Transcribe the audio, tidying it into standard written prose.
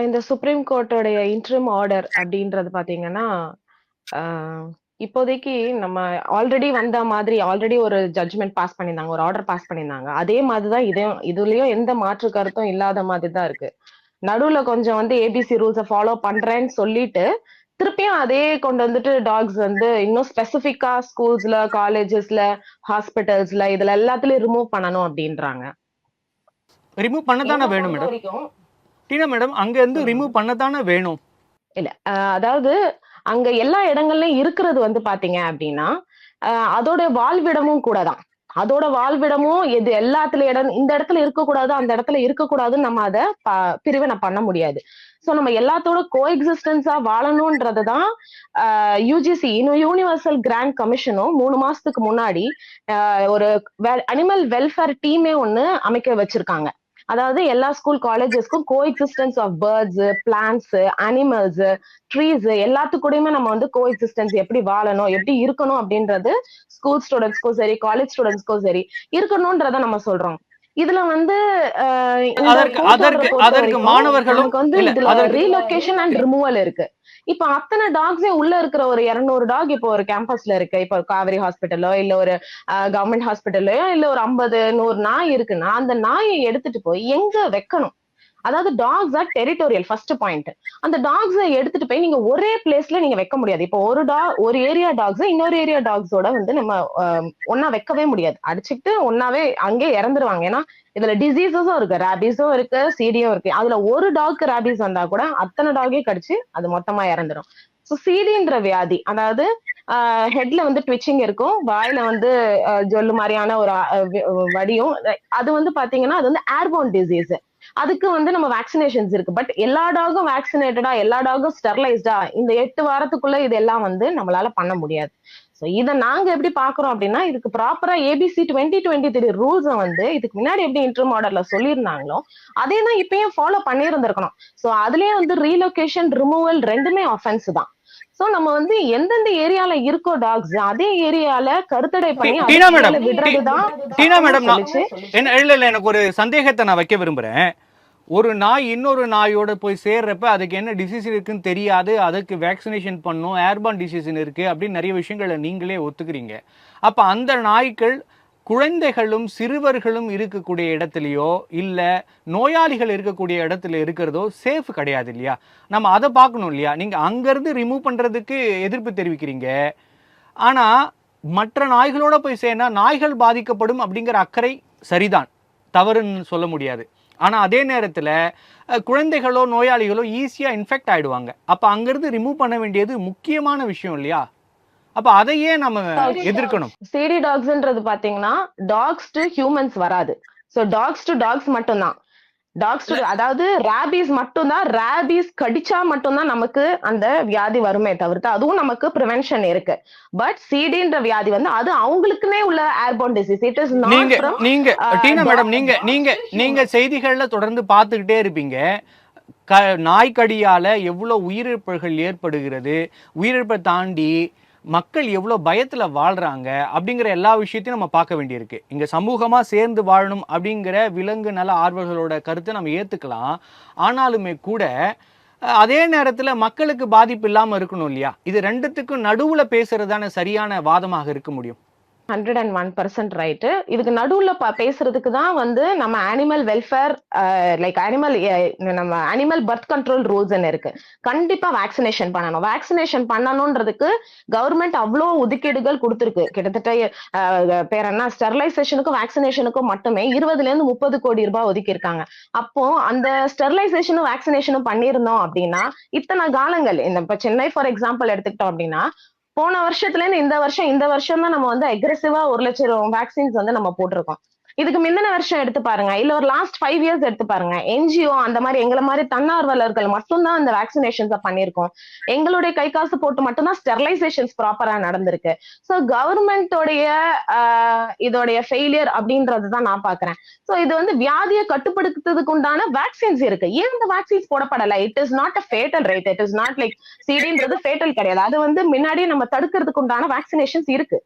இந்த supreme கோர்ட்டோடைய interim order அப்படின்றது பாத்தீங்கன்னா, ஆ இப்போதைக்கு நம்ம ஆல்ரெடி வந்த மாதிரி ஆல்ரெடி ஒரு ஜட்ஜ்மெண்ட் பாஸ் பண்ணியிருந்தாங்க. ஒரு ஆர்டர் பாஸ் பண்ணியிருந்தாங்க. அதே மாதிரி தான் இதுலயும் எந்த மாற்று கருத்தும் இல்லாத மாதிரி தான் இருக்கு. நடுவுல கொஞ்சம் வந்து ஏபிசி ரூல்ஸ ஃபாலோ பண்றேன்னு சொல்லிட்டு, திருப்பியும் அதே கொண்டு வந்துட்டு டாக்ஸ் வந்து இன்னும் ஸ்பெசிஃபிக்கா ஸ்கூல்ஸ்ல, காலேஜஸ்ல, ஹாஸ்பிட்டல்ஸ்ல இதுல எல்லாத்துலயும் ரிமூவ் பண்ணணும் அப்படின்றாங்க. ரிமூவ் பண்ண என்ன தானே வேணும் மேடம். பொறுத்தவரைக்கும் டீனா மேடம் அங்கேருந்து சொல்லுங்க ரிமூவ் மேம். பண்ண தானே வேணும். இல்ல. அதாவது அங்க எல்லா இடங்கள்லயும் இருக்கிறது வந்து பாத்தீங்க அப்டின்னா, அதோட வாழ்விடமும் கூட தான். அதோட வாழ்விடமும் எது எல்லாத்துல இந்த இடத்துல இருக்கக்கூடாது, அந்த இடத்துல இருக்கக்கூடாதுன்னு நம்ம அத பிரிவினை பண்ண முடியாது. சோ நம்ம எல்லாத்தோட கோஎக்ஸிஸ்டன்ஸா வாழணும்ன்றது தான் யுஜிசி இன்னும் யூனிவர்சல் கிராண்ட் கமிஷனும் 3 மாசத்துக்கு முன்னாடி ஒரு அனிமல் வெல்ஃபேர் டீமே ஒண்ணு அமைக்க வச்சிருக்காங்க. அதாவது எல்லா ஸ்கூல் காலேஜஸ்க்கும் coexistence of birds, plants, animals, trees எல்லாத்துக்கூடயுமே நம்ம வந்து கோஎக்ஸிஸ்டன்ஸ் எப்படி வாழணும், எப்படி இருக்கணும் அப்படின்றது ஸ்கூல் ஸ்டூடெண்ட்ஸ்க்கும் சரி, காலேஜ் ஸ்டூடெண்ட்ஸ்க்கும் சரி இருக்கணும்ன்றத நம்ம சொல்றோம். இதுல வந்து இந்த அதற்கு கோர்ட் அதற்கு ஆர்டரை பொறுத்த அதற்கு வரைக்கும் மாணவர்களும் நமக்கு வந்து இல்ல இதுல அதற்கு ரீலொகேஷன் அண்ட் ரிமூவல் இருக்கு. இப்ப அத்தனை டாக்ஸே உள்ள இருக்கிற ஒரு 200 டாக் இப்போ ஒரு கேம்பஸ்ல இருக்கு. இப்போ காவேரி ஹாஸ்பிட்டலோ இல்ல ஒரு கவர்மெண்ட் ஹாஸ்பிட்டல்லயோ இல்ல ஒரு 50, 100 நாய் இருக்குன்னா அந்த நாயை எடுத்துட்டு போய் எங்க வைக்கணும்? அதாவது tax are territorial first point. அந்த டாக்ஸை எடுத்துட்டு போய் நீங்க ஒரே பிளேஸ்ல நீங்க வைக்க முடியாது. இப்போ ஒரு ஏரியா டாக்ஸ் இன்னொரு ஏரியா டாக்ஸோட வந்து நம்ம ஒன்னா வைக்கவே முடியாது. அடிச்சுக்கிட்டு ஒன்னாவே அங்கே இறந்துருவாங்க. ஏன்னா இதுல டிசீசஸும் இருக்கு, ரேபிஸும் இருக்கு, சிடியும் இருக்கு. அதுல ஒரு டாக் ரேபிஸ் வந்தா கூட அத்தனை டாகே கடிச்சு அது மொத்தமா இறந்துரும். ஸோ சிடின்ற வியாதி, அதாவது ஹெட்ல வந்து ட்விச்சிங் இருக்கும், வாயில வந்து ஜொல்லு மாதிரியான ஒரு வடியும். அது வந்து பாத்தீங்கன்னா அது வந்து ஏர்போன் டிசீஸ். அதுக்கு வந்து நம்ம வேக்சினேஷன்ஸ் இருக்கு. பட் எல்லா டாகும் வேக்சினேட்டடா, எல்லா டாகும் ஸ்டெர்லைஸ்டா இந்த 8 வாரத்துக்குள்ள இதெல்லாம் வந்து நம்மளால பண்ண முடியாது. சோ இத நாங்க எப்படி பாக்குறோம் அப்படின்னா, இதுக்கு ப்ராப்பரா ஏபிசி 2023 ரூல்ஸ வந்து இதுக்கு முன்னாடி எப்படி இன்டர் ஆர்டர்ல சொல்லியிருந்தாங்களோ, அதே தான் இப்பயும் ஃபாலோ பண்ணியிருந்திருக்கணும். சோ அதுலயே வந்து ரீலொகேஷன், ரிமூவல் 2மே ஆஃபென்ஸ் தான். சோ நம்ம வந்து எந்தெந்த ஏரியால இருக்கோ டாக்ஸ் அதே ஏரியால கருத்தடை பண்ணி டீனா அதுக்கு மேடம் மேல விடுறதுதான் டீனா சட்டமும் மேடம் நான் சொல்லிச்சு. என்ன இல்ல இல்ல எனக்கு ஒரு சந்தேகத்தை நான் வைக்க விரும்புறேன். ஒரு நாய் இன்னொரு நாயோட போய் சேர்றப்ப அதுக்கு என்ன டிசீஸ் இருக்குன்னு தெரியாது, அதுக்கு வேக்சினேஷன் பண்ணும், ஏர்பான் டிசீஸ் இருக்கு அப்படின்னு நிறைய விஷயங்களை நீங்களே ஒத்துக்கிறீங்க. அப்ப அந்த நாய்கள் குழந்தைகளும் சிறுவர்களும் இருக்கக்கூடிய இடத்துலையோ இல்ல நோயாளிகள் இருக்கக்கூடிய இடத்துல இருக்கிறதோ சேஃப் கிடையாது இல்லையா? நம்ம அதை பார்க்கணும் இல்லையா? நீங்க அங்கிருந்து ரிமூவ் பண்றதுக்கு எதிர்ப்பு தெரிவிக்கிறீங்க. ஆனா மற்ற நாய்களோட போய் சேர்ந்தா நாய்கள் பாதிக்கப்படும் அப்படிங்கிற அக்கறை சரிதான், தவறுன்னு சொல்ல முடியாது. ஆனா அதே நேரத்துல குழந்தைகளோ நோயாளிகளோ ஈஸியா இன்ஃபெக்ட் ஆயிடுவாங்க. அப்ப அங்கிருந்து ரிமூவ் பண்ண வேண்டியது முக்கியமான விஷயம் இல்லையா? அப்ப அதையே நம்ம எதிர்க்கணும். சிடி டாக்ஸ்ன்றது பாத்தீங்கன்னா டாக்ஸ் டு ஹியூமன்ஸ் வராது. சோ டாக்ஸ் டு டாக்ஸ் மட்டும்தான். டாக்ஸ் டு அதாவது ரேபீஸ் மட்டும்தான், ரேபீஸ் கடிச்சா மட்டும்தான் நமக்கு அந்த வியாதி வருமே தவிர்த்து அதுவும் நமக்கு ப்ரிவென்ஷன் இருக்கு. பட் சிடின்ற வியாதி வந்து அது அவங்களுக்குமே உள்ள airborne disease. It is not நீங்க ஃப்ரம் நீங்க டீனா மேடம் டாக். நீங்க நீங்க நீங்க செய்திகள்ல தொடர்ந்து பார்த்துக்கிட்டே இருப்பீங்க. நாய்க்கடியால எவ்வளவு உயிரிழப்புகள் ஏற்படுகிறது, உயிரிழப்பை தாண்டி மக்கள் எவ்வளோ பயத்தில் வாழ்கிறாங்க அப்படிங்கிற எல்லா விஷயத்தையும் நம்ம பார்க்க வேண்டியிருக்கு. இங்கே சமூகமாக சேர்ந்து வாழணும் அப்படிங்கிற விலங்கு நல ஆர்வலர்களோட கருத்தை நம்ம ஏற்றுக்கலாம். ஆனாலுமே கூட அதே நேரத்தில் மக்களுக்கு பாதிப்பு இல்லாமல் இருக்கணும் இல்லையா? இது ரெண்டுத்துக்கும் நடுவில் பேசுறதான சரியான வாதமாக இருக்க முடியும். 101% ரைட்டு. இதுக்கு நடுவுல பேசுறதுக்கு தான் வந்து நம்ம அனிமல் வெல்ஃபேர் லைக் நம்ம அனிமல் பர்த் கண்ட்ரோல் ரூல்ஸ் இருக்கு. கண்டிப்பா வேக்சினேஷன் பண்ணணும். வேக்சினேஷன் பண்ணணும்ன்றதுக்கு கவர்மெண்ட் அவ்வளோ ஒதுக்கீடுகள் கொடுத்துருக்கு. கிட்டத்தட்ட பேர் என்ன ஸ்டெர்லைசேஷனுக்கும் வேக்சினேஷனுக்கும் மட்டுமே 20ல இருந்து 30 கோடி ரூபாய் ஒதுக்கி இருக்காங்க. அப்போ அந்த ஸ்டெர்லைசேஷனும் வேக்சினேஷனும் பண்ணியிருந்தோம் அப்படின்னா இத்தனை காலங்கள் இந்த சென்னை ஃபார் எக்ஸாம்பிள் எடுத்துக்கிட்டோம் அப்படின்னா போன வருஷத்துல இருந்து இந்த வருஷம் தான் நம்ம வந்து அக்ரெசிவா 1,00,000 வேக்சின்ஸ் வந்து நம்ம போட்டிருக்கோம். இதுக்கு முந்தின வருஷம் எடுத்து பாருங்க, இல்ல ஒரு லாஸ்ட் 5 இயர்ஸ் எடுத்து பாருங்க. என்ஜிஓ அந்த மாதிரி எங்களை மாதிரி தன்னார்வலர்கள் மட்டும்தான் இந்த வேக்சினேஷன்ஸை பண்ணியிருக்கோம். எங்களுடைய கை காசு போட்டு மட்டும்தான் ஸ்டெர்லைசேஷன்ஸ் ப்ராப்பரா நடந்திருக்கு. ஸோ கவர்மெண்டோடைய இதோடைய ஃபெயிலியர் அப்படின்றதுதான் நான் பாக்குறேன். ஸோ இது வந்து வியாதியை கட்டுப்படுத்துறதுக்கு உண்டான வேக்சின்ஸ் இருக்கு. ஏன் இந்த வேக்சின்ஸ் போடப்படலை? It is not a fatal right. It is not like சிடின்றது ஃபேட்டல் கிடையாது. அது வந்து முன்னாடியே நம்ம தடுக்கிறதுக்கு உண்டான வேக்சினேஷன்ஸ் இருக்கு.